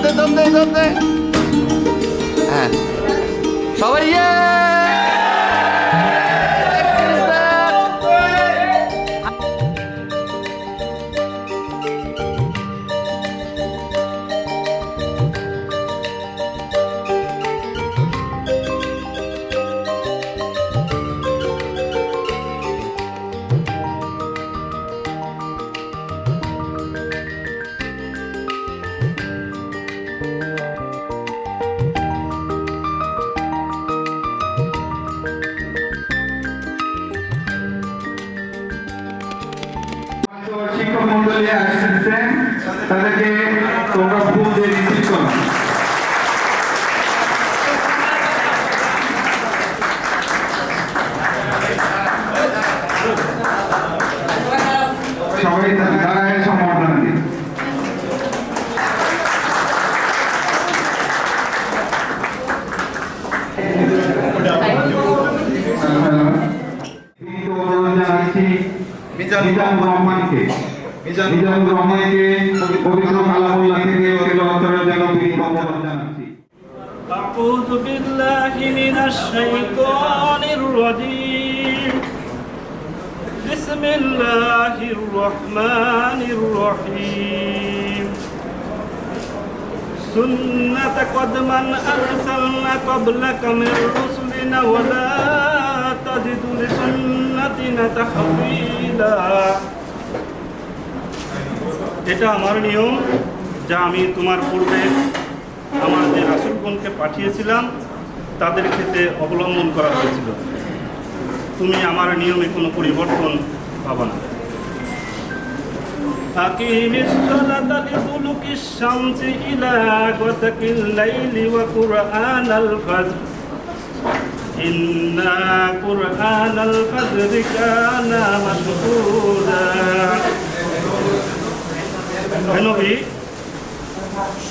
দে হ্যাঁ সবাই শিক্ষক মন্ডলী আসছেন, তাদেরকে তোমরা ফুল দিয়ে রিসিভ করো। সবাই দাঁড়ায় সম্বর্ধনা দিন। মিজানুর রহমানকে পবিত্র কালামুল্লাহ থেকে তেলাওয়াত করার জন্য বিনীত অনুরোধ জানাচ্ছি। أعوذ بالله من الشيطان الرجيم بسم الله الرحمن الرحيم سنة قد من أرسلنا قبلك من رسلنا ولا تجد لسنتنا تحويلا এটা আমার নিয়ম যা আমি তোমার পূর্বে আমার যে রাসূলগণকে পাঠিয়েছিলাম তাদের ক্ষেত্রে অবলম্বন করা হয়েছিল। তুমি আমার নিয়মে কোনো পরিবর্তন পাবে না। আকিমিস সালাতা লিদুলুকিশ শামসি ইলা গাসাকিল লাইলি ওয়া কুরআনাল ফাজর ইন্না কুরআনাল ফাজরি কানা মাশহুদা। নবী,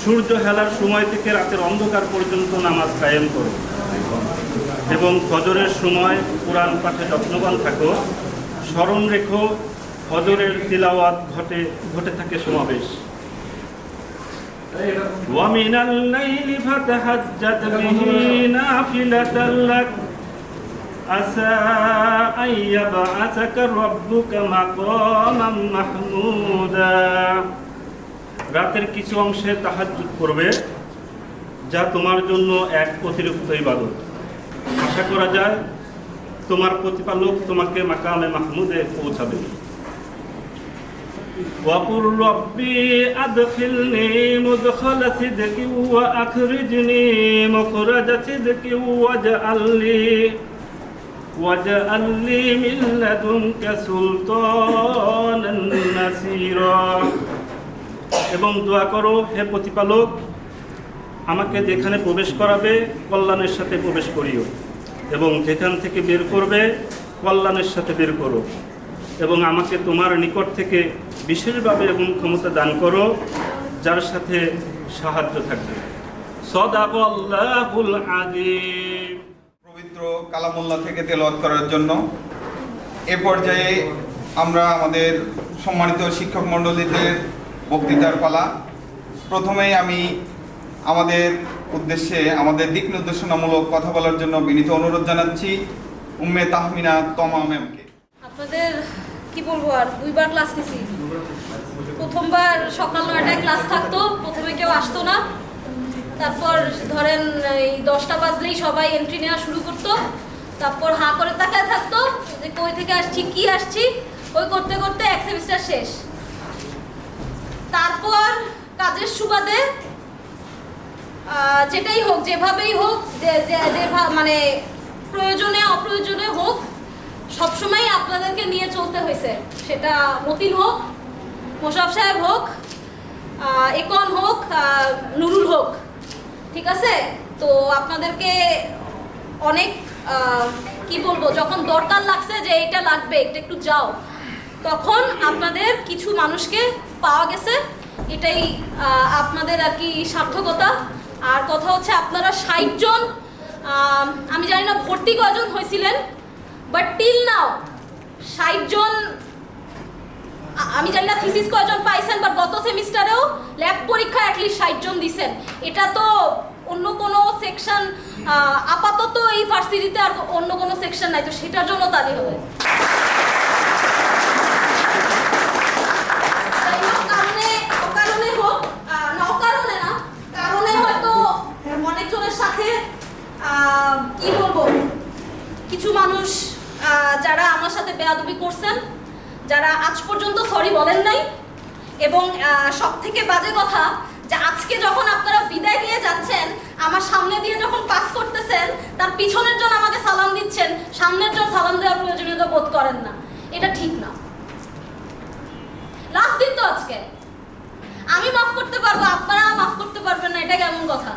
সূর্য হেলার সময় থেকে রাতের অন্ধকার পর্যন্ত নামাজ কায়েম করো এবং ফজরের সময় কোরআন পাঠে যত্নবান থাকো। স্মরণ রেখো ফজরের তিলাওয়াত ঘটে থাকে সমাবেশ। ওয়া মিনাল লাইলি ফাতাহাজ্জাত বিহি নাফিলাতাল লাক আসা আইয়াবআসাকা রাব্বুকা মাকামান মাহমুদা। রাতের কিছু অংশে তাহাজ্জুদ করবে যা তোমার জন্য এক অতিরিক্ত ইবাদত। আশা করা যায় তোমার প্রতিপালক তোমাকে মাকামে মাহমুদে পৌঁছাবে। ওয়াকুর রব্বি আদখিলনি মুদখালা সিদকি ওয়া আখরিজনি মুখরাজা সিদকি ওয়াজআলনি মিন লাদুনকা সুলতানান নাসীরা। এবং দোয়া করো, হে প্রতিপালক, আমাকে যেখানে প্রবেশ করাবে কল্যাণের সাথে প্রবেশ করিও এবং যেখান থেকে বের করবে কল্যাণের সাথে বের করো এবং আমাকে তোমার নিকট থেকে বিশেষভাবে এবং ক্ষমতা দান করো যার সাথে সাহায্য থাকবে। সাদাকাল্লাহুল আযীম। পবিত্র কালামুল্লাহ থেকে তেলাওয়াত করার জন্য এ পর্যায়ে আমরা আমাদের সম্মানিত শিক্ষক মণ্ডলীদের বক্তৃতার পালা। প্রথমেই আমি আমাদের উদ্দেশ্যে আমাদের দিক নির্দেশনামূলক কথা বলার জন্য বিনীত অনুরোধ জানাচ্ছি উম্মে তাহমিনা তমা ম্যামকে। আপনাদের কি বলবো, আর দুইবার ক্লাস নিছি। প্রথমবার সকাল 9টায় ক্লাস থাকতো, প্রথমে কেউ আসতো না। তারপর ধরেন এই 10টা বাজলেই সবাই এন্ট্রি নেওয়া শুরু করতো। তারপর হা করে তাকায় থাকতো যে কই থেকে আসছি, কি আসছি, ওই করতে করতে এক সেমিস্টার শেষ। তারপর কাজের সুবাদে যেটাই হোক, যেভাবেই হোক, মানে প্রয়োজনে অপ্রয়োজনে হোক, সবসময় আপনাদেরকে নিয়ে চলতে হয়েছে। সেটা মতিন হোক, মোশারফ সাহেব হোক, একন হোক, নুরুল হোক, ঠিক আছে? তো আপনাদেরকে অনেক কি বলবো, যখন দরকার লাগছে যে এটা লাগবে, এটা একটু যাও, তখন আপনাদের কিছু মানুষকে পাওয়া গেছে। এটাই আপনাদের আর কি সার্থকতা। আর কথা হচ্ছে আপনারা 60 জন, আমি জানি না ভর্তি কজন হয়েছিলেন, বাট টিল নাও 60 জন আমি জানি না থিসিস কয়জন পাইছেন, বা গত সেমিস্টারেও ল্যাব পরীক্ষা অ্যাটলিস্ট 60 জন দিছেন। এটা তো অন্য কোনো সেকশন, আপাতত এই ভার্সিটিতে আর অন্য কোনো সেকশন নাই, তো সেটার জন্য তালি হবে। অকারণে হোক না, অকারণে না, কারণে হয়তো অনেকজনের সাথে কি বলবো, কিছু মানুষ যারা আমার সাথে বেয়াদবি করছেন, যারা আজ পর্যন্ত সরি বলেন নাই, এবং সব থেকে বাজে কথা যে আজকে যখন আপনারা বিদায় নিয়ে যাচ্ছেন, আমার সামনে দিয়ে যখন পাস করতেছেন, তার পিছনের জন আমাকে সালাম দিচ্ছেন, সামনের জন সালাম দেওয়ার প্রয়োজনীয়তা বোধ করেন না। এটা ঠিক না। লাস্ট দিন তো আজকে, আমি মাফ করতে পারবো, আপনারা মাফ করতে পারবেন না, এটা কেমন কথা?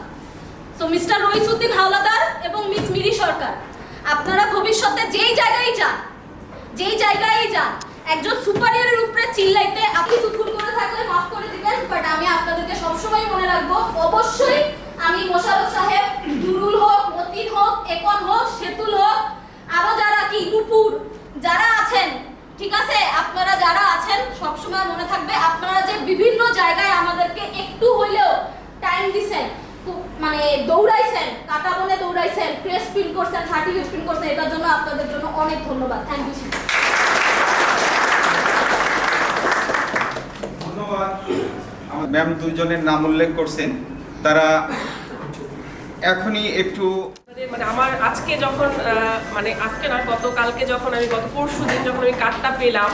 সো মিস্টার রইসউদ্দিন হাওলাদার এবং মিস মিরি সরকার, আপনারা ভবিষ্যতে যেই জায়গায় যান, একজন সুপারিয়রের উপরে চিল্লাইতে আপনি ভুল করে থাকলে মাফ করে দিবেন, বাট আমি আপনাদেরকে সবসময় মনে রাখবো, অবশ্যই আমি মোশাররফ সাহেব, দুরুল হোক, মতিন হোক, একন হোক, সেতুল হোক, আরো যারা কি নুপুর যারা আছেন, ঠিক আছে, আপনারা যারা আছেন সবসময় মনে থাকবে, আপনারা যে বিভিন্ন জায়গায় আমাদেরকে একটু হইলেও টাইম দিছেন, মানে দৌড়াইছেন, কাটা বনে দৌড়াইছেন, প্রেস প্রিন্ট করছেন, সার্টিফিকেট প্রিন্ট করছেন, এটার জন্য আপনাদের জন্য অনেক ধন্যবাদ। Thank you. ধন্যবাদ। আমার ম্যাম দুজনের নাম উল্লেখ করছেন, তারা এখনই একটু মানে আমার আজকে যখন মানে আজকে না, গতকালকে যখন আমি গত পরশু দিন যখন আমি কার্ডটা পেলাম,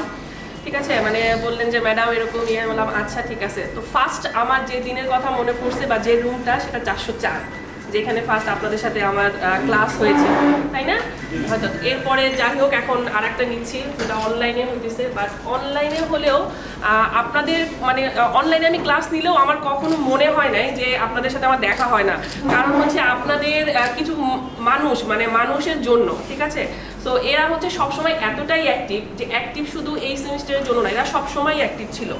ঠিক আছে, মানে বললেন যে ম্যাডাম এরকম ইয়ে, বললাম আচ্ছা ঠিক আছে। তো ফার্স্ট আমার যে দিনের কথা মনে পড়ছে বা যে রুমটা, সেটা 404, যেখানে ফার্স্ট আপনাদের সাথে আমার ক্লাস হয়েছে, তাই না? হয়তো এরপরে যাই হোক এখন আর একটা নিচ্ছি, যেটা অনলাইনে হইতেছে, বাট অনলাইনে হলেও আপনাদের মানে অনলাইনে আমি ক্লাস নিলেও আমার কখনো মনে হয় নাই যে আপনাদের সাথে আমার দেখা হয় না। কারণ হচ্ছে আপনাদের কিছু মানুষ, মানে মানুষের জন্য, ঠিক আছে, সো এরা হচ্ছে সবসময় এতটাই অ্যাক্টিভ, যে অ্যাক্টিভ শুধু এই সেমিস্টারের জন্য না, এরা সবসময় অ্যাক্টিভ ছিল।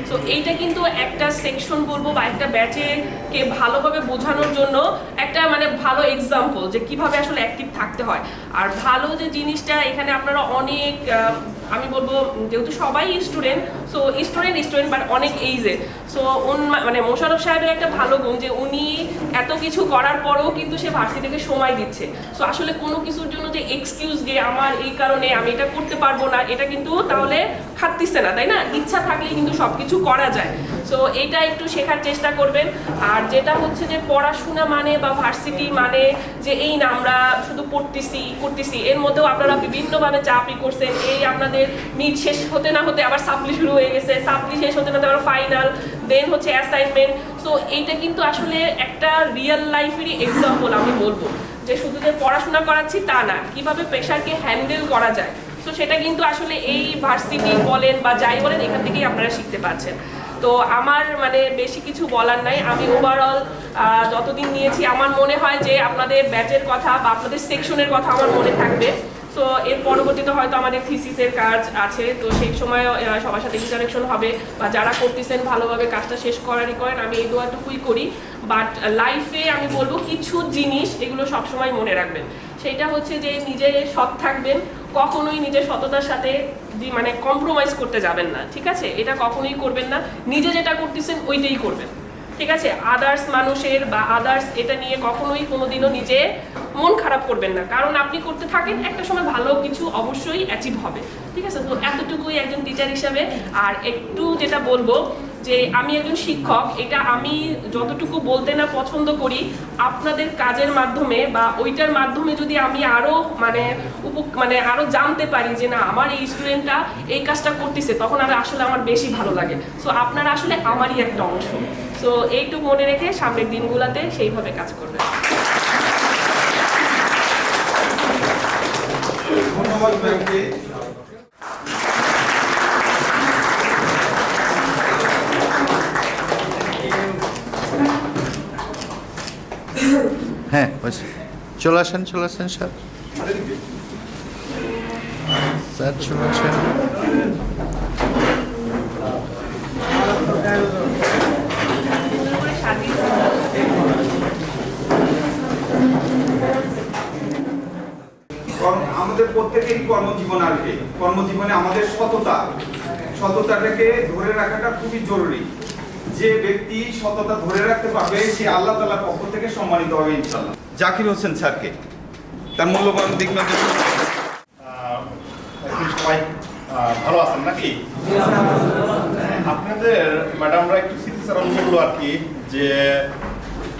সো এইটা কিন্তু একটা সেকশন বলবো বা একটা ব্যাচেকে ভালোভাবে বোঝানোর জন্য একটা মানে ভালো এক্সাম্পল যে কিভাবে আসলে অ্যাক্টিভ থাকতে হয়। আর ভালো যে জিনিসটা এখানে আপনারা অনেক, আমি বলবো যেহেতু সবাই স্টুডেন্ট, সো স্টুডেন্ট বাট অনেক এইজে, সো মানে মোশাররফ সাহেবের একটা ভালো গুণ যে উনি এত কিছু করার পরেও কিন্তু সে ভার্সিটি থেকে সময় দিচ্ছে। সো আসলে কোনো কিছুর জন্য যে এক্সকিউজ দিয়ে আমার এই কারণে আমি এটা করতে পারবো না, এটা কিন্তু তাহলে খাটতিছে না, তাই না? ইচ্ছা থাকলে কিন্তু সব কিছু করা যায়। সো এইটা একটু শেখার চেষ্টা করবেন। আর যেটা হচ্ছে যে পড়াশোনা মানে বা ভার্সিটি মানে যে এই না আমরা শুধু করতেছি, এর মধ্যেও আপনারা বিভিন্নভাবে চাকরি করছেন। এই আপনাদের মিড শেষ হতে না হতে আবার সাপ্লি শুরু হয়ে গেছে, সাপ্লি শেষ হতে না হতে আবার ফাইনাল, দেন হচ্ছে অ্যাসাইনমেন্ট। সো এইটা কিন্তু আসলে একটা রিয়েল লাইফেরই এক্সাম্পল আমি বলবো, যে শুধু যে পড়াশোনা করাচ্ছি তা না, কিভাবে প্রেশারকে হ্যান্ডেল করা যায়। সো সেটা কিন্তু আসলে এই ভার্সিটি বলেন বা যাই বলেন, এখান থেকেই আপনারা শিখতে পারছেন। তো আমার মানে বেশি কিছু বলার নাই। আমি ওভারঅল যতদিন নিয়েছি আমার মনে হয় যে আপনাদের ব্যাচের কথা বা আপনাদের সেকশনের কথা আমার মনে থাকবে। তো এর পরবর্তীতে হয়তো আমাদের থিসিসের কাজ আছে, তো সেই সময় সবার সাথে ইন্টারেকশন হবে, বা যারা করতেছেন ভালোভাবে কাজটা শেষ করারই করেন, আমি এই দোয়াটুকুই করি। বাট লাইফে আমি বলবো কিছু জিনিস এগুলো সবসময় মনে রাখবেন, সেটা হচ্ছে যে নিজে সৎ থাকবেন, কখনোই নিজের সততার সাথে মানে কম্প্রোমাইজ করতে যাবেন না, ঠিক আছে? এটা কখনোই করবেন না, নিজে যেটা করতেছেন ওইটাই করবেন, ঠিক আছে? আদার্স মানুষের বা আদার্স এটা নিয়ে কখনোই কোনোদিনও নিজে মন খারাপ করবেন না, কারণ আপনি করতে থাকেন, একটা সময় ভালো কিছু অবশ্যই অ্যাচিভ হবে, ঠিক আছে? তো এতটুকুই একজন টিচার হিসাবে। আর একটু যেটা বলবো যে আমি একজন শিক্ষক, এটা আমি যতটুকু বলতে না পছন্দ করি, আপনাদের কাজের মাধ্যমে বা ওইটার মাধ্যমে যদি আমি আরও মানে আরও জানতে পারি যে না আমার এই স্টুডেন্টটা এই কাজটা করতেছে, তখন আসলে আমার বেশি ভালো লাগে। সো আপনারা আসলে আমারই একটা অংশ। সো এইটুকু মনে রেখে সামনের দিনগুলোতে সেইভাবে কাজ করবেন। ধন্যবাদ ম্যামকে। হ্যাঁ, চলে আসেন স্যার। স্যার চলে আসেন। আমাদের প্রত্যেকেরই কর্মজীবন আসবে, কর্মজীবনে আমাদের সততা সততাটাকে ধরে রাখাটা খুবই জরুরি। যে ব্যক্তি সততা ধরে রাখতে পারবে সে আল্লাহ তাআলার পক্ষ থেকে সম্মানিত হবে ইনশাআল্লাহ। জাকির হোসেন স্যারকে তার মূল্যবান দিক নজর। সবাই ভালো আছেন নাকি? আপনাদের ম্যাডামরা একটু স্মৃতিচারণ করলো আর কি, যে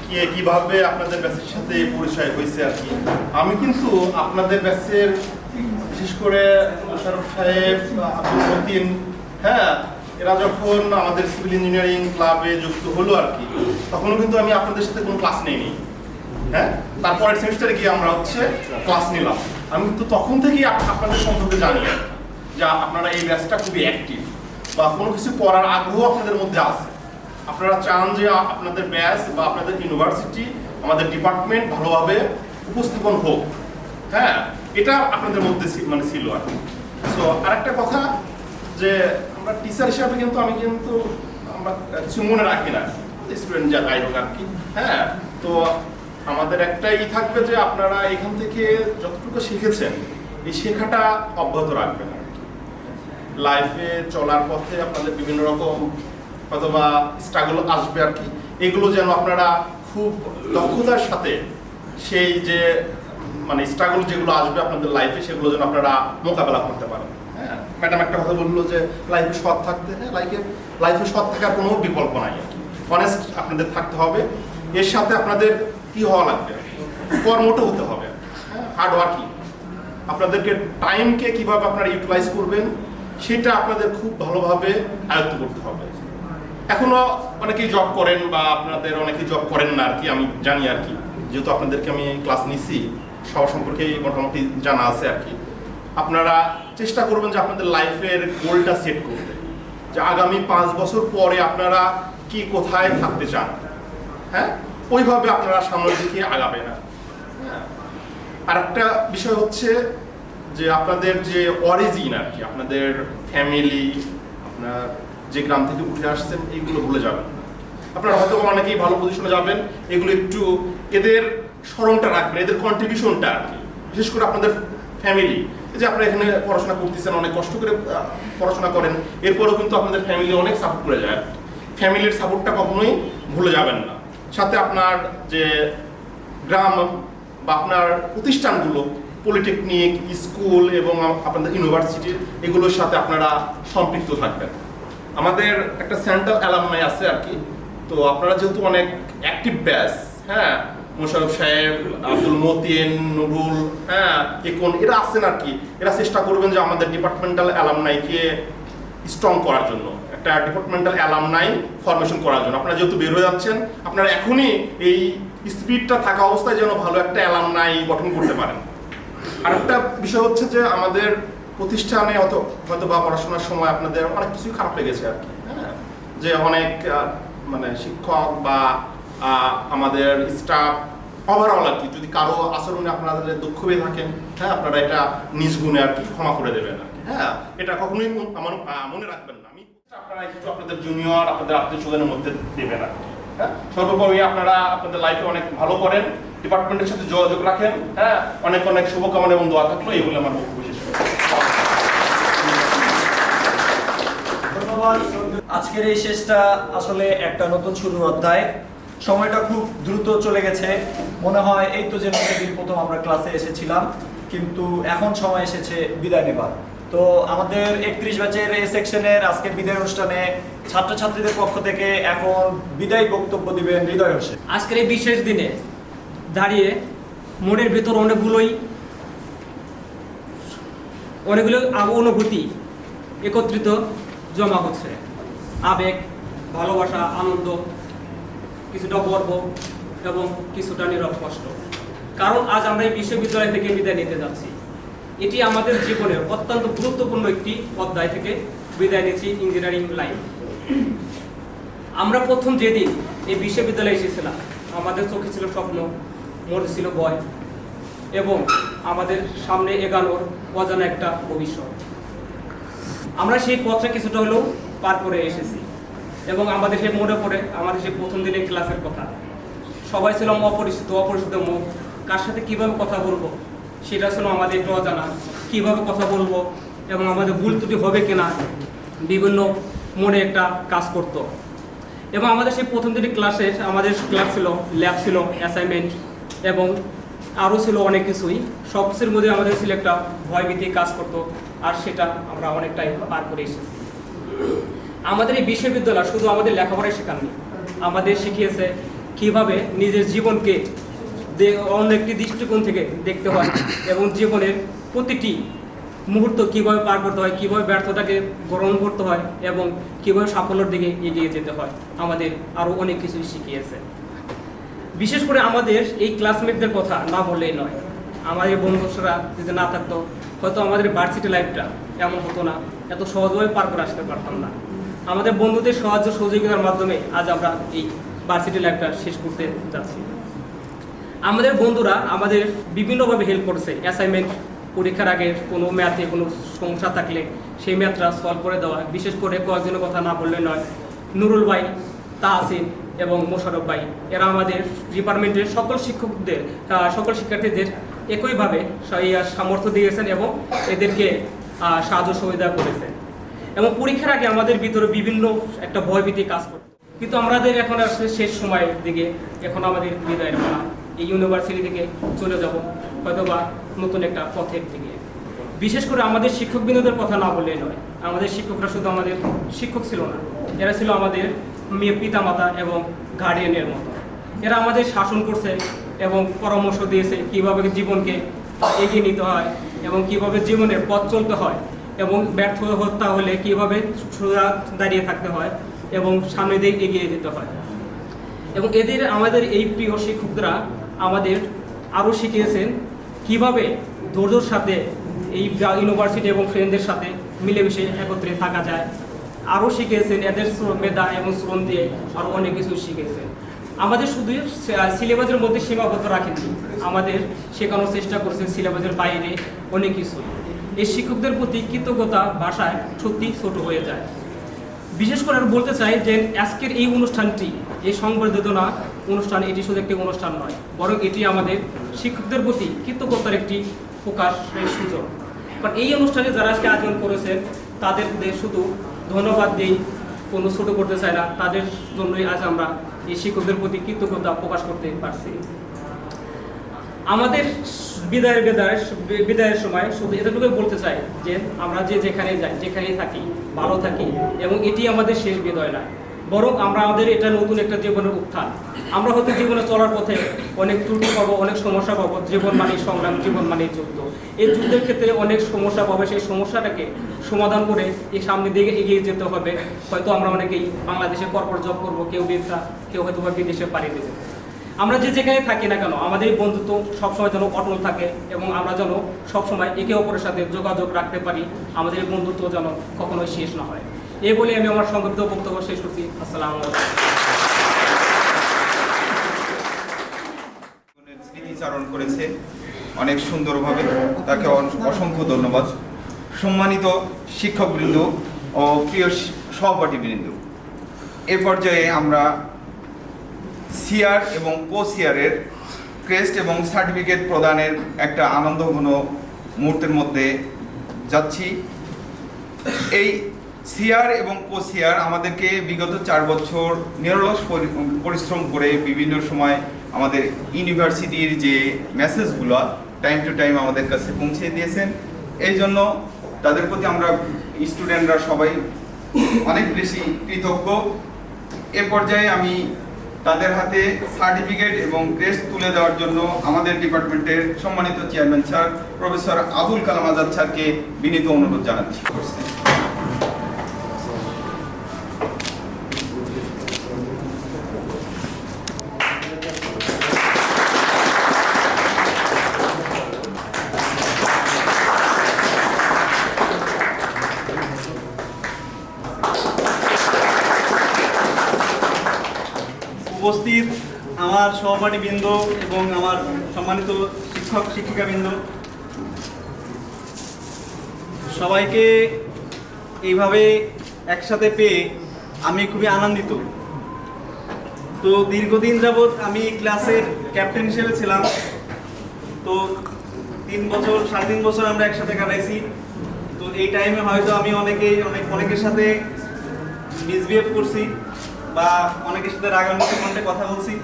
কে কিভাবে আপনাদের ব্যাচের সাথে পরিচয় হয়েছে আর কি। আমি কিন্তু আপনাদের ব্যাচের বিশেষ করে মোশাররফ সাহেব, আব্দুল মতিন, হ্যাঁ, এরা যখন আমাদের সিভিল ইঞ্জিনিয়ারিং ক্লাবে যুক্ত হলো আর কি, তখনও কিন্তু আমি আপনাদের সাথে কোনো ক্লাস নেইনি। হ্যাঁ, তারপরের সেমিস্টারে গিয়ে আমরা হচ্ছে ক্লাস নিলাম। আমি কিন্তু তখন থেকেই আপনাদের সম্পর্কে জানি যে আপনারা এই ব্যাচটা খুবই অ্যাক্টিভ, বা কোনো কিছু করার আগ্রহ আপনাদের মধ্যে আছে। আপনারা চান যে আপনাদের ব্যাচ বা আপনাদের ইউনিভার্সিটি, আমাদের ডিপার্টমেন্ট ভালোভাবে উপস্থাপন হোক। হ্যাঁ, এটা আপনাদের মধ্যে মানে ছিল আর কি। সো আরেকটা কথা, যে আমরা টিচার হিসাবে কিন্তু আমরা কিছু মনে রাখি না, স্টুডেন্ট যা যাই হোক আর কি। হ্যাঁ, তো আমাদের একটাই থাকবে যে আপনারা এখান থেকে যতটুকু শিখেছেন এই শেখাটা অব্যাহত রাখবেন আর কি। লাইফে চলার পথে আপনাদের বিভিন্ন রকম অথবা স্ট্রাগল আসবে আর কি, এগুলো যেন আপনারা খুব দক্ষতার সাথে সেই যে মানে স্ট্রাগল যেগুলো আসবে আপনাদের লাইফে, সেগুলো যেন আপনারা মোকাবেলা করতে পারেন। হ্যাঁ, ম্যাডাম একটা কথা বললো যে লাইফে সৎ থাকতে, হ্যাঁ, লাইফে সৎ থাকার কোনো বিকল্প নাই আর কি। অনেস্ট আপনাদের থাকতে হবে। এর সাথে আপনাদের কি হওয়া লাগবে, কর্মটা হতে হবে, হ্যাঁ, হার্ড ওয়ার্কিং। আপনাদেরকে টাইমকে কিভাবে আপনারা ইউটিলাইজ করবেন সেটা আপনাদের খুব ভালোভাবে আয়ত্ত করতে হবে। এখনো অনেকেই জব করেন বা আপনাদের অনেকেই জব করেন না আর কি, আমি জানি আর কি, যেহেতু আপনাদেরকে আমি ক্লাস নিচ্ছি সবার সম্পর্কেই মোটামুটি জানা আছে আর কি। আপনারা চেষ্টা করবেন যে আপনাদের লাইফের গোলটা সেট করতে, যে আগামী 5 বছর পরে আপনারা কি কোথায় থাকতে চান। হ্যাঁ, ওইভাবে আপনারা সামনের দিকে আগাবেন না। হ্যাঁ, আর একটা বিষয় হচ্ছে যে আপনাদের যে অরিজিন আর কি, আপনাদের ফ্যামিলি, আপনার যে গ্রাম থেকে উঠে আসছেন, এইগুলো ভুলে যাবেন। আপনারা হয়তো অনেকেই ভালো পজিশনে যাবেন, এগুলো একটু এদের স্মরণটা রাখবেন, এদের কন্ট্রিবিউশনটা আর কি। বিশেষ করে আপনাদের ফ্যামিলি, যে আপনারা এখানে পড়াশোনা করতেছেন, অনেক কষ্ট করে পড়াশোনা করেন, এরপরেও কিন্তু আপনাদের ফ্যামিলি অনেক সাপোর্ট করে যায়। ফ্যামিলির সাপোর্টটা কখনোই ভুলে যাবেন না। সাথে আপনার যে গ্রাম বা আপনার প্রতিষ্ঠানগুলো, পলিটেকনিক, স্কুল এবং আপনাদের ইউনিভার্সিটি, এগুলোর সাথে আপনারা সম্পৃক্ত থাকবেন। আমাদের একটা সেন্ট্রাল অ্যালামনাই আছে আর কি, তো আপনারা যেহেতু অনেক অ্যাক্টিভ ব্যাচ, হ্যাঁ, মোশাররফ সাহেব, আব্দুল মতিন, নুরুল, হ্যাঁ, এরা আছেন আর কি, এরা চেষ্টা করবেন যে আমাদের ডিপার্টমেন্টাল অ্যালামনাইকে স্ট্রং করার জন্য, একটা ডিপার্টমেন্টাল অ্যালামনাই ফরমেশন করার জন্য। আপনারা যেহেতু বের হয়ে যাচ্ছেন, আপনারা এখনই এই স্পিডটা থাকা অবস্থায় যেন ভালো একটা অ্যালামনাই গঠন করতে পারেন। আর একটা বিষয় হচ্ছে যে আমাদের প্রতিষ্ঠানে হয়তো বা পড়াশোনার সময় আপনাদের অনেক কিছুই খারাপ লেগেছে আর কি। হ্যাঁ, যে অনেক মানে শিক্ষক বা আমাদের স্টাফ ওভারঅল আর কি, যদি কারো আচরণে আপনাদের দুঃখ পেয়ে থাকেন, হ্যাঁ, আপনারা এটা নিজ গুণে আর কি ক্ষমা করে দেবেন আর কি। হ্যাঁ, এটা কখনোই আমার মনে রাখবেন না। আপনারা একটু আপনাদের জুনিয়র, আপনাদের আত্মীয় স্বজনের মধ্যে দেবেন আর কি। হ্যাঁ, সর্বোপরি আপনারা আপনাদের লাইফে অনেক ভালো করেন, ডিপার্টমেন্টের সাথে যোগাযোগ রাখেন। হ্যাঁ, অনেক অনেক শুভকামনা এবং দোয়া থাকলো। এগুলো আমার বক্তব্য শেষ। ধন্যবাদ। আজকের এই শেষটা আসলে একটা নতুন শুরুর অধ্যায়। সময়টা খুব দ্রুত চলে গেছে, মনে হয় এই তো যেন প্রথম আমরা ক্লাসে এসেছিলাম, কিন্তু এখন সময় এসেছে বিদায় নেবার। তো আমাদের 31 ব্যাচের এই সেকশনের আজকের বিদায় অনুষ্ঠানে ছাত্রছাত্রীদের পক্ষ থেকে এখন বিদায় বক্তব্য দিবেন হৃদয় হোসেন। আজকের এই বিশেষ দিনে দাঁড়িয়ে মনের ভেতর অনেকগুলো অনুভূতি একত্রিত জমা হচ্ছে। আবেগ, ভালোবাসা, আনন্দ, কিছুটা গর্ব এবং কিছুটা নীরব কষ্ট। কারণ আজ আমরা এই বিশ্ববিদ্যালয় থেকে বিদায় নিতে যাচ্ছি। এটি আমাদের জীবনের অত্যন্ত গুরুত্বপূর্ণ একটি অধ্যায় থেকে বিদায় নিচ্ছি, ইঞ্জিনিয়ারিং লাইন। আমরা প্রথম যেদিন এই বিশ্ববিদ্যালয়ে এসেছিলাম, আমাদের চোখে ছিল স্বপ্ন, মনে ছিল ভয় এবং আমাদের সামনে এগানোর অজানা একটা ভবিষ্যৎ। আমরা সেই পথটা কিছুটা হলেও পার করে এসেছি এবং আমাদের সে মনে পড়ে আমাদের সেই প্রথম দিনের ক্লাসের কথা। সবাই ছিলাম অপরিচিত মুখ, কার সাথে কীভাবে কথা বলবো সেটা ছিল আমাদের একটু অজানা। কীভাবে কথা বলবো এবং আমাদের ভুল ত্রুটি হবে কিনা বিভিন্ন মনে একটা কাজ করতো। এবং আমাদের সেই প্রথম দিনের ক্লাসে আমাদের ক্লাস ছিল, ল্যাব ছিল, অ্যাসাইনমেন্ট এবং আরও ছিল অনেক কিছুই। সব কিছুর মধ্যে আমাদের ছিল একটা ভয়ভীতি কাজ করতো, আর সেটা আমরা অনেকটাই পার করে এসেছি। আমাদের এই বিশ্ববিদ্যালয় শুধু আমাদের লেখাপড়াই শেখাননি, আমাদের শিখিয়েছে কীভাবে নিজের জীবনকে অন্য একটি দৃষ্টিকোণ থেকে দেখতে হয় এবং জীবনের প্রতিটি মুহূর্ত কীভাবে পার করতে হয়, কীভাবে ব্যর্থতাকে গ্রহণ করতে হয় এবং কীভাবে সাফল্যের দিকে এগিয়ে যেতে হয়। আমাদের আরও অনেক কিছুই শিখিয়েছে। বিশেষ করে আমাদের এই ক্লাসমেটদের কথা না বললেই নয়। আমাদের বন্ধুরা যদি না থাকতো হয়তো আমাদের ভার্সিটি লাইফটা এমন হতো না, এত সহজভাবে পার করে আসতে পারতাম না। আমাদের বন্ধুদের সাহায্য সহযোগিতার মাধ্যমে আজ আমরা এই ভার্সিটি লাইফটা শেষ করতে যাচ্ছি। আমাদের বন্ধুরা আমাদের বিভিন্নভাবে হেল্প করেছে। অ্যাসাইনমেন্ট, পরীক্ষার আগে কোনো ম্যাথে কোনো সমস্যা থাকলে সেই ম্যাথটা সলভ করে দেওয়া। বিশেষ করে কয়েকজনের কথা না বললে নয়, নুরুল ভাই, তাহসিন এবং মোশারফ ভাই, এরা আমাদের ডিপার্টমেন্টের সকল শিক্ষকদের, সকল শিক্ষার্থীদের একইভাবে সামর্থ্য দিয়েছেন এবং এদেরকে সাহায্য সুবিধা করেছেন। এবং পরীক্ষার আগে আমাদের ভিতরে বিভিন্ন একটা ভয়ভীতি কাজ করত, কিন্তু আমাদের এখন আসলে শেষ সময়ের দিকে, এখন আমাদের বিদায়ের বেলা, এই ইউনিভার্সিটি থেকে চলে যাব হয়তোবা নতুন একটা পথের দিকে। বিশেষ করে আমাদের শিক্ষকবৃন্দদের কথা না বললেই নয়। আমাদের শিক্ষকরা শুধু আমাদের শিক্ষক ছিল না, এরা ছিল আমাদের পিতামাতা এবং গার্ডিয়ানের মতো। এরা আমাদের শাসন করছে এবং পরামর্শ দিয়েছে কীভাবে জীবনকে এগিয়ে নিতে হয় এবং কীভাবে জীবনের পথ চলতে হয় এবং ব্যর্থ হত্যা হলে কীভাবে সোজা দাঁড়িয়ে থাকতে হয় এবং সামনে দিকে এগিয়ে যেতে হয়। এবং এদের আমাদের এই প্রিয় শিক্ষকরা আমাদের আরও শিখিয়েছেন কীভাবে ধৈর্যের সাথে এই ইউনিভার্সিটি এবং ফ্রেন্ডদের সাথে মিলেমিশে একত্রে থাকা যায়। আরও শিখিয়েছেন এদের মেধা এবং শ্রম দিয়ে আরও অনেক কিছু শিখিয়েছেন। আমাদের শুধু সিলেবাসের মধ্যে সীমাবদ্ধ রাখেননি, আমাদের শেখানোর চেষ্টা করেছেন সিলেবাসের বাইরে অনেক কিছু। এই শিক্ষকদের প্রতি কৃতজ্ঞতা ভাষায় সত্যি ছোট হয়ে যায়। বিশেষ করে আমি বলতে চাই যে আজকের এই অনুষ্ঠানটি, এই সংবর্ধনা অনুষ্ঠান, এটি শুধু একটি অনুষ্ঠান নয়, বরং এটি আমাদের শিক্ষকদের প্রতি কৃতজ্ঞতার একটি প্রকাশের সুযোগ। কারণ এই অনুষ্ঠানে যারা আজকে আয়োজন করেছেন তাদের শুধু ধন্যবাদ দিই, কোনো ছোটো করতে চাই না, তাদের জন্যই আজ আমরা এই শিক্ষকদের প্রতি কৃতজ্ঞতা প্রকাশ করতে পারছি। আমাদের বিদায়ের সময় শুধু এতটুকুই বলতে চাই যে আমরা যেখানে যাই, যেখানেই থাকি, ভালো থাকি এবং এটি আমাদের শেষ বিদায় নয়, বরং আমাদের এটা নতুন একটা জীবনের উত্থান। আমরা হয়তো জীবনে চলার পথে অনেক ত্রুটি পাবো, অনেক সমস্যা পাবো। জীবন মানে সংগ্রাম, জীবন মানে যুদ্ধ। এই যুদ্ধের ক্ষেত্রে অনেক সমস্যা পাবে, সেই সমস্যাটাকে সমাধান করে এই সামনের দিকে এগিয়ে যেতে হবে। হয়তো আমরা অনেকেই বাংলাদেশে কর্পোরেট জব করবো, কেউ ব্যবসা, কেউ হয়তো বা বিদেশে পাড়ি দেবে। আমরা যেখানে থাকি না কেন আমাদের এই বন্ধুত্ব সবসময় যেন অটল থাকে এবং আমরা যেন সবসময় একে অপরের সাথে যোগাযোগ রাখতে পারি। আমাদের এই বন্ধুত্ব যেন কখনোই শেষ না হয়। এই বলে আমি আমার সংক্ষিপ্ত বক্তব্য শেষ করছি। আসসালামু আলাইকুম। স্মৃতিচারণ করেছে অনেক সুন্দরভাবে, তাকে অসংখ্য ধন্যবাদ। সম্মানিত শিক্ষকবৃন্দ ও প্রিয় সহপাঠীবৃন্দ, এ পর্যায়ে আমরা সিআর এবং সিআরের ক্রেস্ট এবং সার্টিফিকেট প্রদানের একটা আনন্দঘন মুহূর্তের মধ্যে যাচ্ছি। এই সিআর এবং সিআর আমাদেরকে বিগত 4 বছর নিরলস পরিশ্রম করে বিভিন্ন সময় আমাদের ইউনিভার্সিটির যে মেসেজগুলো টাইম টু টাইম আমাদের কাছে পৌঁছে দিয়েছেন। এই জন্য তাদের প্রতি আমরা স্টুডেন্টরা সবাই অনেক বেশি কৃতজ্ঞ। এ পর্যায়ে আমি তাদের হাতে সার্টিফিকেট এবং ক্রেস্ট তুলে দেওয়ার জন্য আমাদের ডিপার্টমেন্টের সম্মানিত chairman sir professor Abul Kalam Azad স্যারকে বিনীত অনুরোধ জানাচ্ছি। উপস্থিত আমার সহপাঠীবৃন্দ এবং আমার সম্মানিত শিক্ষক শিক্ষিকাবৃন্দ, সবাইকে এইভাবে একসাথে পেয়ে আমি খুবই আনন্দিত। তো দীর্ঘদিন যাবৎ আমি ক্লাসের ক্যাপ্টেন হিসেবে ছিলাম। তো 3 বছর 3.5 বছর আমরা একসাথে কাটাইছি। তো এই টাইমে হয়তো আমি অনেকের সাথে মিসবিহেভ করছি বা অনেকের সাথে রাগান্বিত কণ্ঠে কথা বলছি।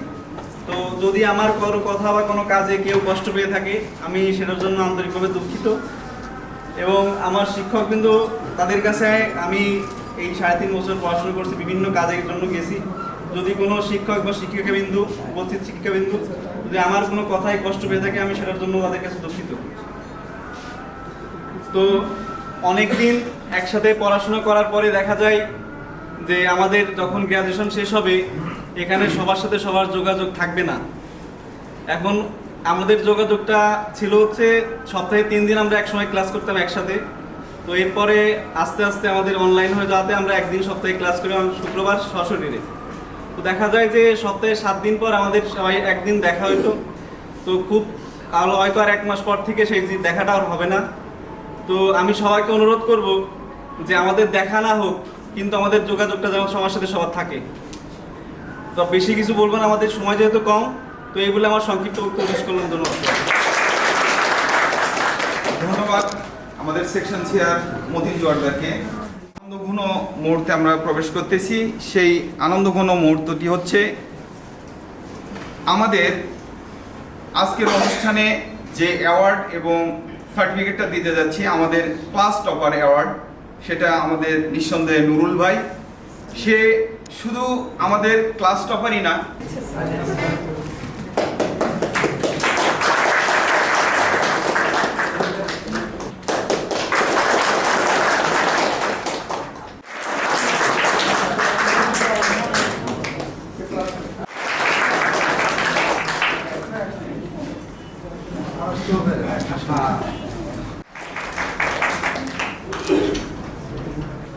তো যদি আমার কোনো কথা বা কোনো কাজে কেউ কষ্ট পেয়ে থাকে আমি সেটার জন্য আন্তরিকভাবে দুঃখিত। এবং আমার শিক্ষক কিন্তু তাদের কাছে আমি এই 3.5 বছর পড়াশোনা করছি, বিভিন্ন কাজের জন্য গেছি। যদি কোনো শিক্ষক বা শিক্ষিকাবিন্দু, উপস্থিত শিক্ষিকাবিন্দু যদি আমার কোনো কথায় কষ্ট পেয়ে থাকে আমি সেটার জন্য তাদের কাছে দুঃখিত। তো অনেকদিন একসাথে পড়াশোনা করার পরে দেখা যায় যে আমাদের যখন গ্র্যাজুয়েশন শেষ হবে এখানে সবার সাথে সবার যোগাযোগ থাকবে না। এখন আমাদের যোগাযোগটা ছিল হচ্ছে সপ্তাহে 3 দিন আমরা একসময় ক্লাস করতাম একসাথে। তো এরপরে আস্তে আস্তে আমাদের অনলাইন হয়ে যাওয়াতে আমরা একদিন সপ্তাহে ক্লাস করি, শুক্রবার সশরীরে। তো দেখা যায় যে সপ্তাহে 7 দিন পর আমাদের সবাই একদিন দেখা হইতো। তো খুব হয়তো আর 1 মাস পর থেকে সেই দেখাটা আর হবে না। তো আমি সবাইকে অনুরোধ করব যে আমাদের দেখা না হোক কিন্তু আমাদের যোগাযোগটা যেন সবার সাথে সবার থাকে। তো বেশি কিছু বলবো না, আমাদের সময় যেহেতু কম। তো এই বলে আমার সংক্ষিপ্ত বক্তব্য শেষ করলাম। ধন্যবাদ। ধন্যবাদ আমাদের সেকশন চেয়ার মতিন জোয়ারদারকে। আনন্দঘন মুহূর্তে আমরা প্রবেশ করতেছি। সেই আনন্দঘন মুহূর্তটি হচ্ছে আমাদের আজকের অনুষ্ঠানে যে অ্যাওয়ার্ড এবং সার্টিফিকেটটা দিতে যাচ্ছি, আমাদের ক্লাস টপার অ্যাওয়ার্ড, সেটা আমাদের নিঃসন্দেহে নুরুল ভাই। সে শুধু আমাদের ক্লাস টপারই না,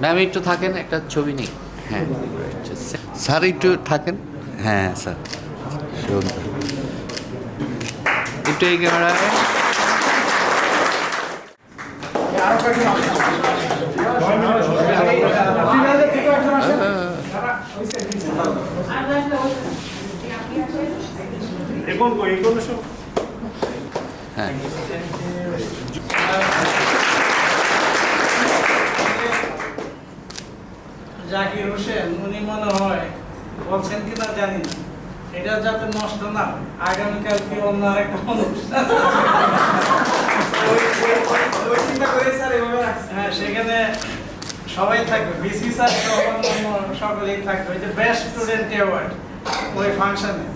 ম্যাম একটু থাকেন, একটা ছবি নেই। হ্যাঁ স্যার একটু থাকেন। হ্যাঁ স্যার একটু এই ক্যামেরায়। হ্যাঁ জাকির হোসেন উনি মনে হয় বলছেন কিনা জানি না, এটা যাতে নষ্ট না হয়, আগামীকালকে অন্য আরেকটা অনুষ্ঠান হ্যাঁ সেখানে সবাই থাকবে, বিসি স্যার সকলেই থাকবে। ওই যে বেস্ট স্টুডেন্ট অ্যাওয়ার্ড ওই ফাংশনে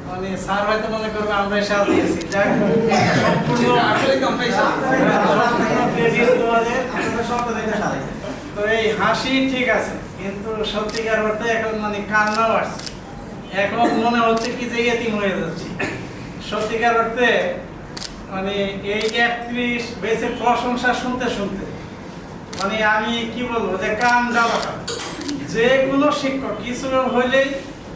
মানে স্যার হয়তো মনে করবে আমরা সাজিয়েছি, তো এই হাসি ঠিক আছে কিন্তু সত্যিকার অর্থে এখন মানে কান্নাও আসছে। এখন মনে হচ্ছে কি যে এতিম হয়ে যাচ্ছি সত্যিকার অর্থে। মানে এই 31 বেসের প্রশংসা শুনতে শুনতে মানে আমি কি বলবো যে কান জ্বালা, যে কোনো শিক্ষক কিছু হইলেই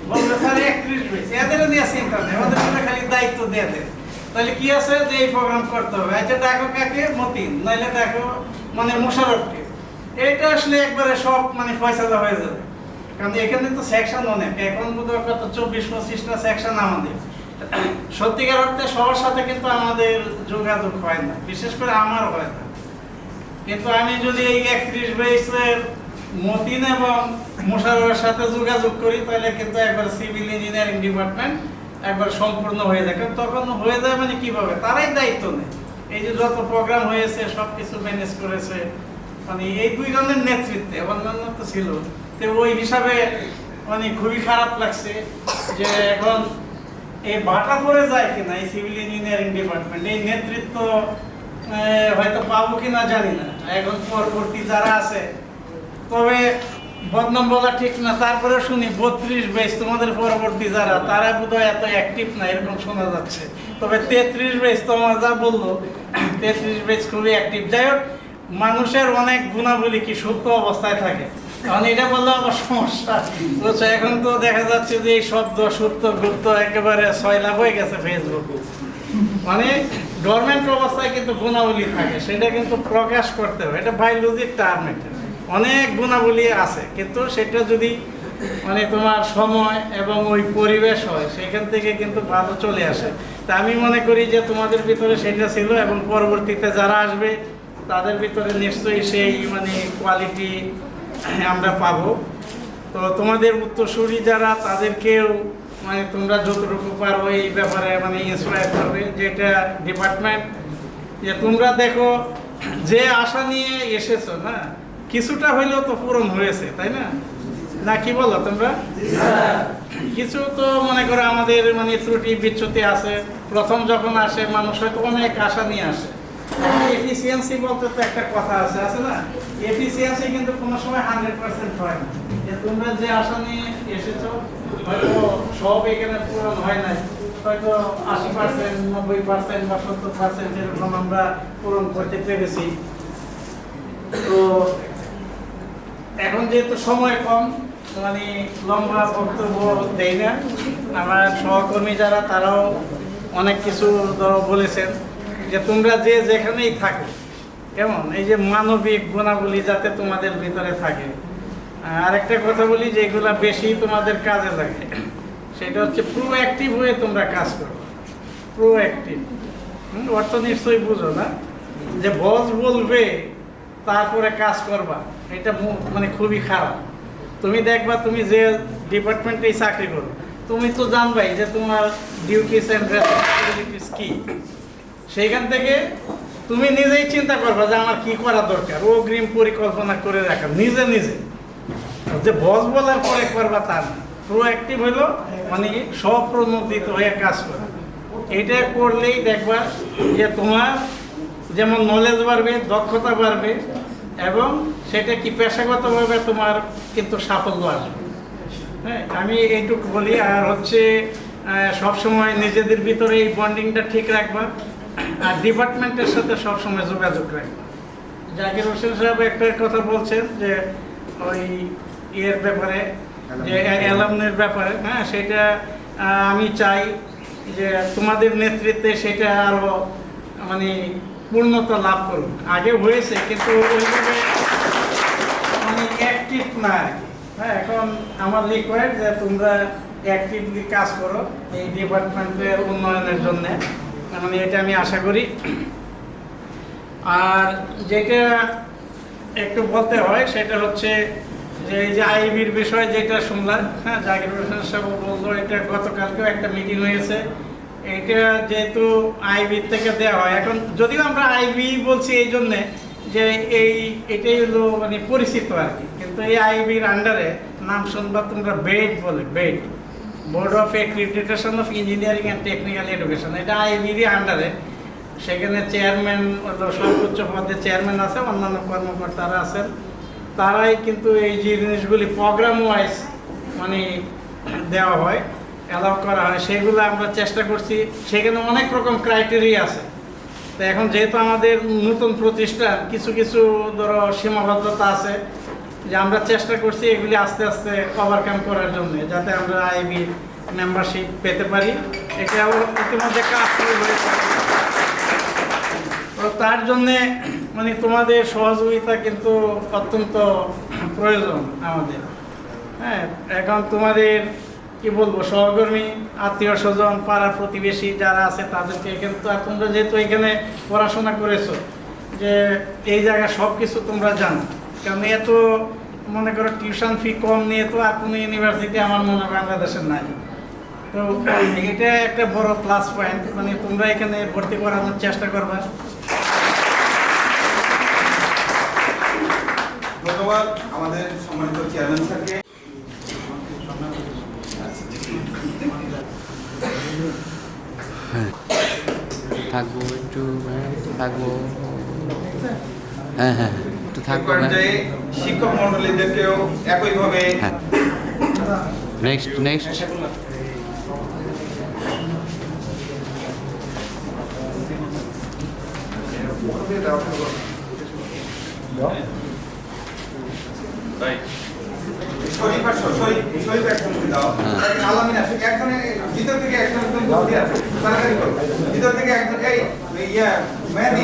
বলবে স্যার 31 বেস, এদের নিয়ে চিন্তা নেই, আমাদের জন্য খালি দায়িত্ব দিয়ে দেন। তাহলে কি আছে যে এই প্রোগ্রাম করতে হবে, আচ্ছা দেখো কাকে মতিন, নাইলে দেখো মানে মোশাররফকে। এটা আসলে একবারে সব মানে ফয়সালা হয়ে যাবে, কারণ এখানে তো সেকশন অনেক, এখন বোধহয় কত 24-25টা সেকশন আমাদের। সত্যিকার অর্থে সবার সাথে কিন্তু আমাদের যোগাযোগ হয় না, বিশেষ করে আমার হয় না। কিন্তু আমি যদি এই 31 বেসের মতিন এবং মোশাররফের সাথে যোগাযোগ করি তাহলে কিন্তু একবার সিভিল ইঞ্জিনিয়ারিং ডিপার্টমেন্ট একবার সম্পূর্ণ হয়ে যায়। কারণ তখন হয়ে যায় মানে কিভাবে, তারাই দায়িত্ব নেয়। এই যে যত প্রোগ্রাম হয়েছে সবকিছু ম্যানেজ করেছে মানে এই 2 জনের নেতৃত্বে, অন্যান্য তো ছিল। তো ওই হিসাবে মানে খুবই খারাপ লাগছে যে এখন এই বাটা পড়ে যায় কিনা এই সিভিল ইঞ্জিনিয়ারিং ডিপার্টমেন্ট, এই নেতৃত্ব হয়তো পাবো কিনা জানি না। এখন পরবর্তী যারা আছে, তবে বদনাম বলা ঠিক না, তারপরে শুনি 32 বেস তোমাদের পরবর্তী যারা, তারা বোধহয় এত অ্যাক্টিভ না এরকম শোনা যাচ্ছে। তবে 33 বেস তোমার যা বললো 33 বেস খুবই অ্যাক্টিভ। যাই হোক, মানুষের অনেক গুণাবলী কি সুপ্ত অবস্থায় থাকে, কারণ এটা বললে আমার সমস্যা বুঝছো। এখন তো দেখা যাচ্ছে যে এই শব্দ সুপ্ত গুপ্ত একেবারে সয়লাভ হয়ে গেছে ফেসবুক। মানে গভর্নমেন্ট অবস্থায় কিন্তু গুণাবলী থাকে, সেটা কিন্তু প্রকাশ করতে হবে, এটা বায়োলজিক টার্ম। এটা অনেক গুণাবলী আছে, কিন্তু সেটা যদি মানে তোমার সময় এবং ওই পরিবেশ হয় সেখান থেকে কিন্তু ভালো চলে আসে। তা আমি মনে করি যে তোমাদের ভিতরে সেটা ছিল এবং পরবর্তীতে যারা আসবে তাদের ভিতরে নিশ্চয়ই সেই মানে কোয়ালিটি আমরা পাবো। তো তোমাদের উত্তরসূরি যারা তাদেরকেও মানে তোমরা যতটুকু পারো এই ব্যাপারে মানে ইন্সপায়ার করবে, যেটা ডিপার্টমেন্ট যে তোমরা দেখো যে আশা নিয়ে এসেছো না কিছুটা হইলেও তো পূরণ হয়েছে, তাই না? না কি বলো তোমরা? কিছু তো মনে করো আমাদের মানে ত্রুটি বিচ্যুতি আছে। প্রথম যখন আসে মানুষ হয়তো অনেক আশা নিয়ে আসে। এফিসিয়েন্সি বলতে তো একটা কথা আছে না? এফিসিয়েন্সি কিন্তু কোনো সময় 100% হয় না। যে তোমরা যে আশা নিয়ে এসেছো হয়তো সব এখানে পূরণ হয় নাই, হয়তো 80%, 90% বা 70% এরকম আমরা পূরণ করতে পেরেছি। তো এখন যেহেতু সময় কম মানে লম্বা বক্তব্য দেই না। আমার সহকর্মী যারা তারাও অনেক কিছু ধরো বলেছেন যে তোমরা যে যেখানেই থাকো কেমন এই যে মানবিক গুণাবলী যাতে তোমাদের ভিতরে থাকে। আরেকটা কথা বলি যেগুলা বেশি তোমাদের কাজে লাগে সেটা হচ্ছে প্রোঅ্যাক্টিভ হয়ে তোমরা কাজ করো। প্রোঅ্যাক্টিভ অর্থ নিশ্চয়ই বুঝো না যে বস বলবে তারপরে কাজ করবা, এটা মানে খুবই খারাপ। তুমি দেখবা তুমি যে ডিপার্টমেন্টেই চাকরি করো তুমি তো জানবাই যে তোমার ডিউটিস এন্ড রেসপন্সিবিলিটিস কি। সেইখান থেকে তুমি নিজেই চিন্তা করবা যে আমার কি করা দরকার, অগ্রিম পরিকল্পনা করে রাখা নিজে নিজে। যে বস বলার পরে করবা তা না, প্রোঅ্যাক্টিভ হলো মানে স্বপ্রণোদিত হয়ে কাজ করা। এটা করলেই দেখবা যে তোমার যেমন নলেজ বাড়বে, দক্ষতা বাড়বে এবং সেটা কি পেশাগতভাবে তোমার কিন্তু সাফল্য আসবে। হ্যাঁ, আমি এইটুকু বলি। আর হচ্ছে সবসময় নিজেদের ভিতরে এই বন্ডিংটা ঠিক রাখবা আর ডিপার্টমেন্টের সাথে সবসময় যোগাযোগ রাখবা। জাকির হোসেন সাহেব একটা কথা বলছেন যে ওই এর ব্যাপারে যে অ্যালামনের ব্যাপারে, হ্যাঁ সেটা আমি চাই যে তোমাদের নেতৃত্বে সেটা আরও মানে পূর্ণতা লাভ করুন। আগে হয়েছে কিন্তু ওইভাবে মানে অ্যাক্টিভ না আর কি। হ্যাঁ, এখন আমার রিকোয়ার্ড যে তোমরা অ্যাক্টিভলি কাজ করো এই ডিপার্টমেন্টের উন্নয়নের জন্য, মানে এটা আমি আশা করি। আর যেটা একটু বলতে হয় সেটা হচ্ছে যে এই যে আইবির বিষয় যেটা শুনলাম, হ্যাঁ জাকির হোসেন সাহেব বললো এটা গতকালকেও একটা মিটিং হয়েছে। এটা যেহেতু আইবির থেকে দেওয়া হয়, এখন যদিও আমরা আইবি বলছি এই জন্যে যে এটাই হলো মানে পরিচিত আর কি, কিন্তু এই আইবির আন্ডারে নাম শুনবা তোমরা বেড বলে, bed board of accreditation of engineering and technical education, এটা আইবির আন্ডারে। সেখানে চেয়ারম্যান সর্বোচ্চ পদে চেয়ারম্যান আছে, অন্যান্য কর্মকর্তারা আছেন। তারাই কিন্তু এই জিনিসগুলি প্রোগ্রাম ওয়াইজ মানে দেওয়া হয়, অ্যালাউ করা হয়। সেগুলো আমরা চেষ্টা করছি। সেখানে অনেক রকম ক্রাইটেরিয়া আছে। তো এখন যেহেতু আমাদের নতুন প্রতিষ্ঠান কিছু কিছু ধরো সীমাবদ্ধতা আছে, যে আমরা চেষ্টা করছি এগুলি আস্তে আস্তে ওভারকাম করার জন্য যাতে আমরা আইবি মেম্বারশিপ পেতে পারি। এটাও ইতিমধ্যে কাজ শুরু হয়েছে। তো তার জন্যে মানে তোমাদের সহযোগিতা কিন্তু অত্যন্ত প্রয়োজন আমাদের। হ্যাঁ, এখন তোমাদের কি বলবো সহকর্মী, আত্মীয় স্বজন, পাড়া প্রতিবেশী যারা আছে তাদেরকে কিন্তু আর তোমরা যেহেতু এখানে পড়াশোনা করেছো যে এই জায়গায় সব কিছু তোমরা জানো, কারণ এত মনে করো টিউশন ফি কম নিয়ে তো আর কোনো ইউনিভার্সিটি আমার মনে হয় বাংলাদেশের নাই। তো এটা একটা বড় প্লাস পয়েন্ট, মানে তোমরা এখানে ভর্তি করানোর চেষ্টা করবা। ধন্যবাদ আমাদের সম্মানিত চেয়ারম্যান স্যারকে। থাকবো একটু, থাকবো, হ্যাঁ হ্যাঁ একটু থাকবো। পর্যায়ে শিক্ষক মন্ডলীদেরকেও একইভাবে হ্যাঁ, নেক্সট নেক্সট। শরীফ আর শরীফ একজন দাও, আলামিন আছে একজনের ভিতর থেকে একজন বলতে আছে সরকারি করো, ভিতর থেকে একজন এই ইয়া মেহেদি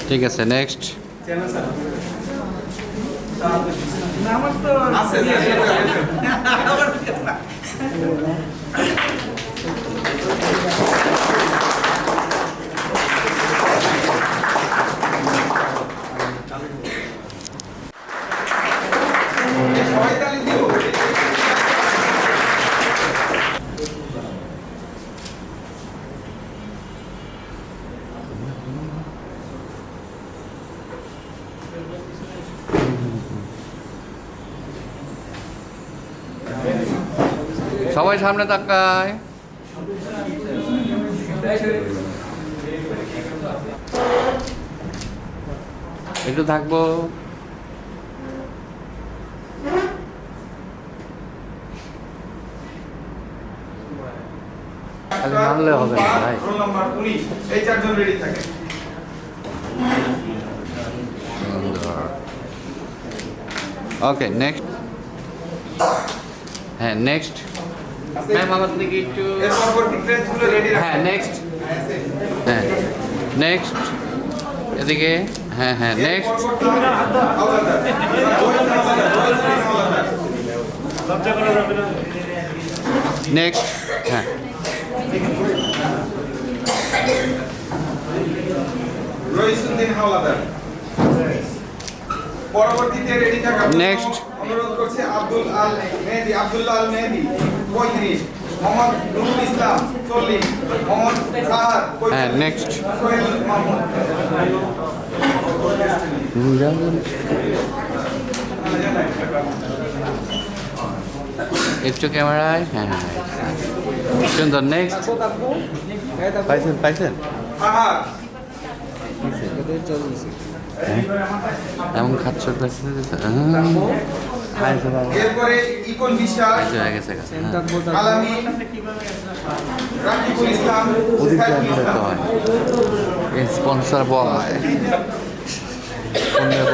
ঠিক আছে নেক্সট। আমার তো আছে আমার সবাই তালি দিব। সবাই সামনে তাকায়। একটু থাকবো। খালি মারলে হবে না ভাই। রোল নাম্বার 19 এই চারজন রেডি থাকে। Okay next. হ্যাঁ নেক্সট ম্যাম আমার দিকে একটু। এর পরবর্তী ক্রেজগুলো রেডি রাখো। হ্যাঁ নেক্সট। হ্যাঁ নেক্সট এদিকে। হ্যাঁ হ্যাঁ নেক্সট। নেক্সট। হ্যাঁ রইসুদ্দিন হাওলাদার। পরবর্তীতে রেডি থাকা Next. অনুরোধ করছে আব্দুল্লাহ আল মেহেদি 35, মোহাম্মদ নুরুল ইসলাম 40, মোহাম্মদ সাহার 35, হ্যাঁ নেক্সট। সোহেল মাহমুদ। একটু ক্যামেরায়। হ্যাঁ হ্যাঁ সুন্দর। নেক্সট। পাইছেন পাইছেন। আহার এমন খাচ্ছ এরপরে ইকন বিশ্বাস, হয়ে গেছে আলামী, রাকিবুল ইসলাম, সাইফুল ইসলাম। স্পন্সর বয়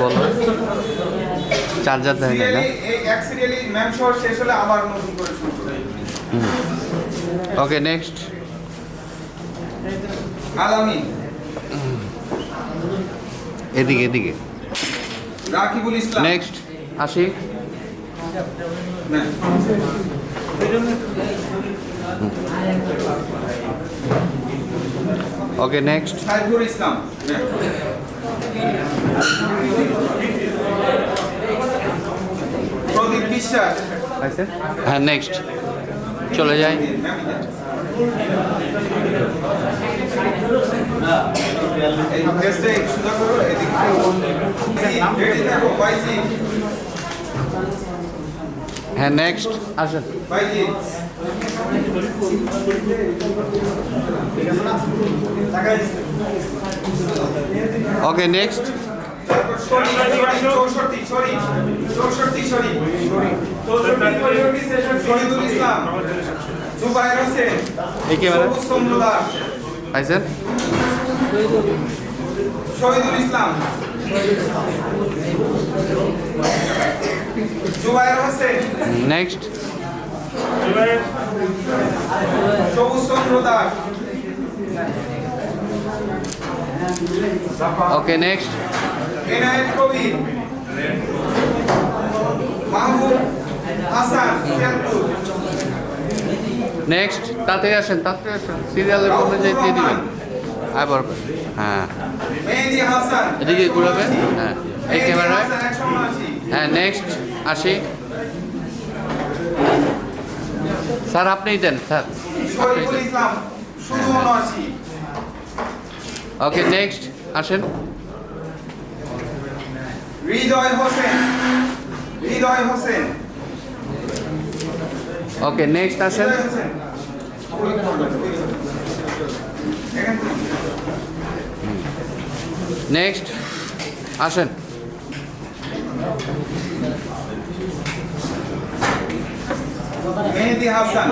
বলো চার্জার দেয় না। সিরিয়ালি এই এক সিরিয়ালি ম্যাম শহর শেষ হলে আবার নতুন করে শুরু করবে। Okay next. আলামী, এদিকে এদিকে। রাকিবুল ইসলাম। নেক্সট আসি। Ma'am. Okay next. Saiful Islam. Ma'am. Pradip Biswas. হ্যাঁ নেক্সট চলে যাই। এই টেস্টে সুন্দর করো এদিকে। রেডি থাকো বাইজি। হ্যাঁ নেক্সট আসেন। বাইজি। Okay next. তারপর শহীদুল ইসলাম, জুবাইর হোসেন, সবুজ সম্প্রদায়, পাইছেন। শহীদুল ইসলাম, জুবাইর হোসেন, নেক্সট। সবুজ সম্প্রদায়। Okay next. Enayet Kabir, Mahbub Hasan 76, next তাড়াতাড়ি আসেন তাড়াতাড়ি আসেন। সিরিয়ালের অনুযায়ী দিয়ে দিবেন। আবার হ্যাঁ মেহেদি হাসান, এদিকে ঘুরাবেন। হ্যাঁ এই ক্যামেরায়। 179, হ্যাঁ নেক্সট আসি। স্যার আপনিই দেন স্যার। শরীফুল ইসলাম শুধু 79। ওকে নেক্সট আসেন। হৃদয় হোসেন, হৃদয় হোসেন, ওকে নেক্সট আসেন। হৃদয় হোসেন। নেক্সট আসেন। মেহেদি হাসান,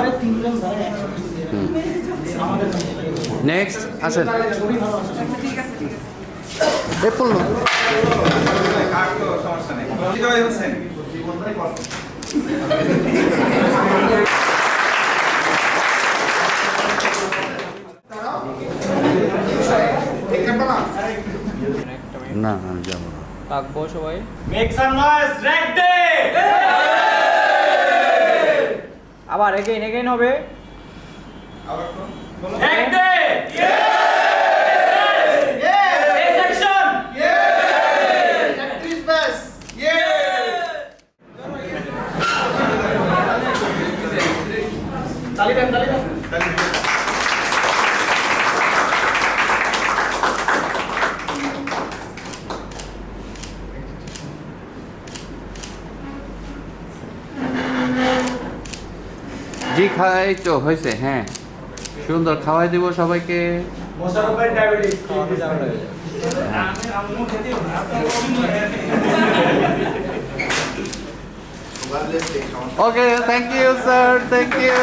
নেক্সট আসেন। এ পড়লো। কাট তো সমস্যা নেই। হৃদয় হোসেন, না আমি যাবো না। থাকবো সবাই। Make some noise ready. আবার এগেইন হবে। আবার কোন রেডি। ইয়ে তালি দেন। জি খাই তো হয়েছে, হ্যাঁ সুন্দর খাওয়াই দিব সবাইকে। মোশাররফ ভাই ডায়াবেটিস খাওয়াতে যাবে না। আমি মুখে দিও না, আপনার okay, thank you sir, thank you.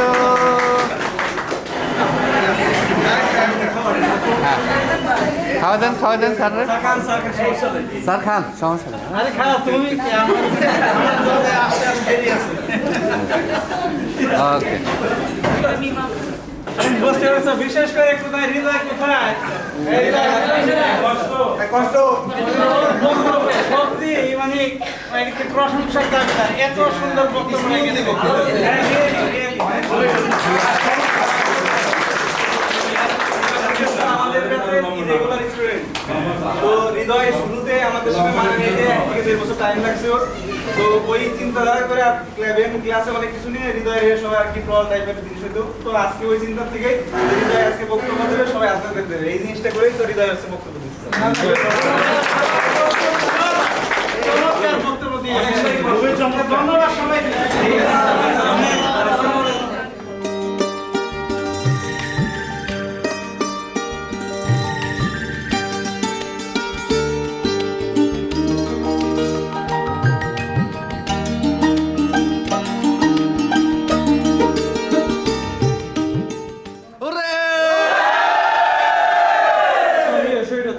খাওয়া দেন স্যার। স্যার খান, সমস্যা নেই। আরে খাও তুমি কি আমার আস্তে আস্তে দেরি আছে। ওকে, বুঝতে পারছো, বিশেষ করে কোথায় হৃদয় কোথায় কষ্ট ভক্তি মানে একটি প্রশংসার দাবিদার, এত সুন্দর বক্তব্য রেখেছে। আমাদের কাছে রেগুলার স্টুডেন্ট তো হৃদয় শুরুতে আমাদের সঙ্গে মানিয়ে নিতে 1 থেকে 1.5 বছর টাইম লাগছে ওর। তো ওই চিন্তাধারা করে ক্লাসে অনেক কিছু নিয়ে হৃদয়ের সবাই আর কি ট্রল টাইপের জিনিস হইতো। তো আজকে ওই চিন্তা থেকে হৃদয় আজকে বক্তব্য দেবে, সবাই আজকে দেবে, এই জিনিসটা করেই তো হৃদয় আজকে বক্তব্য দিচ্ছে। চমৎকার বক্তব্য দিয়ে ধন্যবাদ সবাইকে।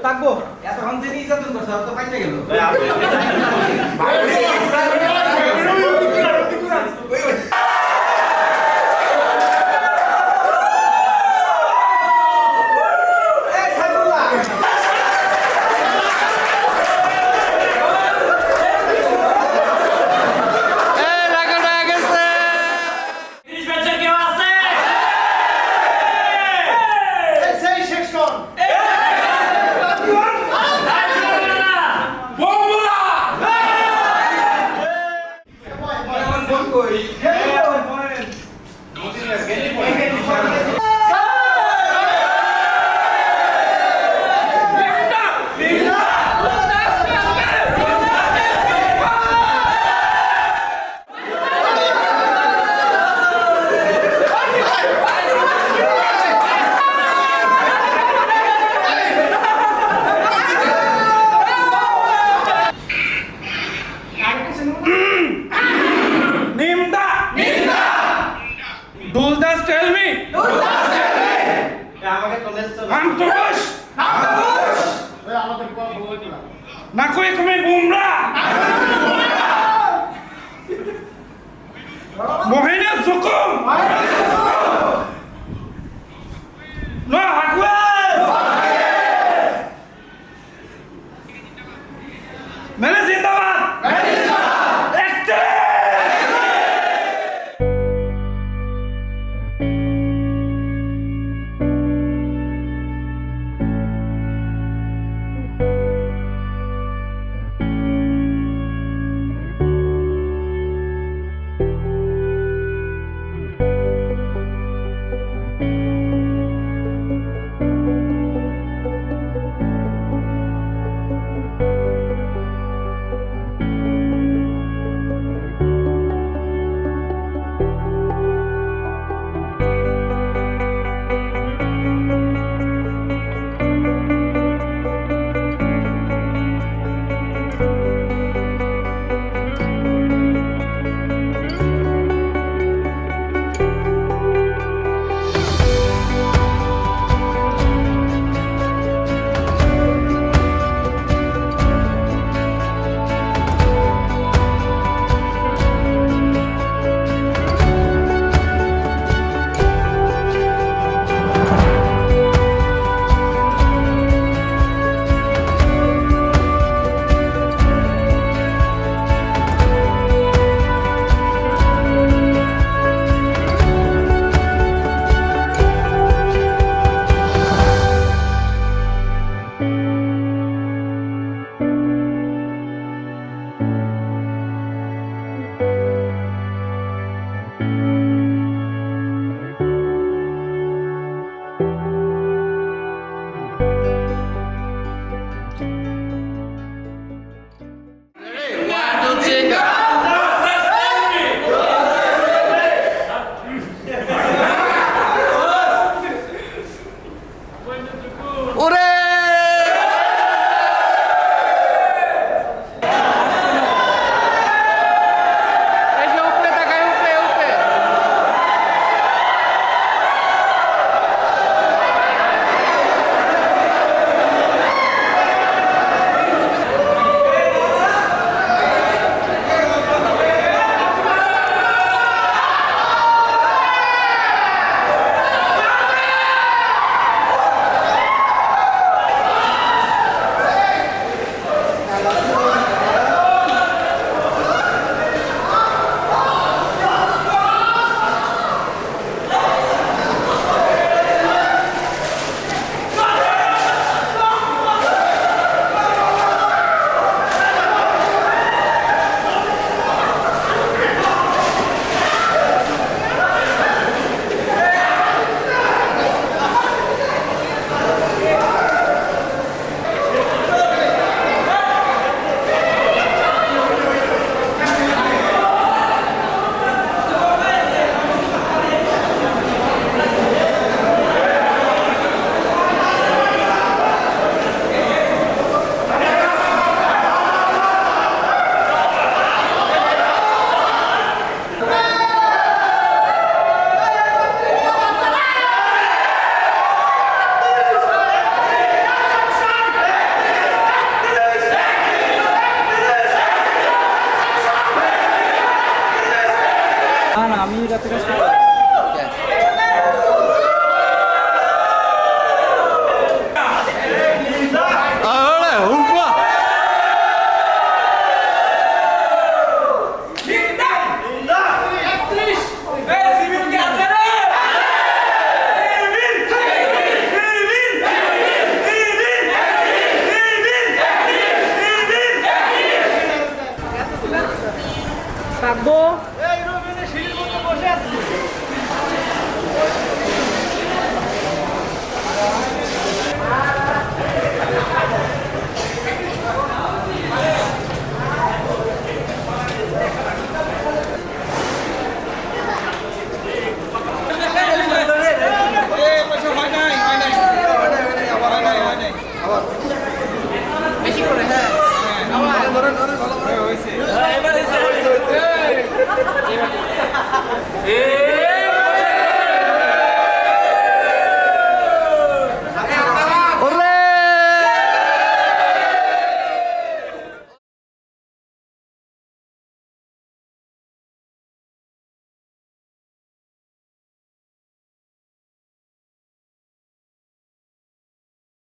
থাকবো এতক্ষণ থেকে নির্যাতন করছে, আর তো পাইতে গেল। না কোই তুমি বুমরা মোহিনী জুকুম না হাকওয়ে মেরে জিন্দাবাদ না আমি রাতে কাজ করি।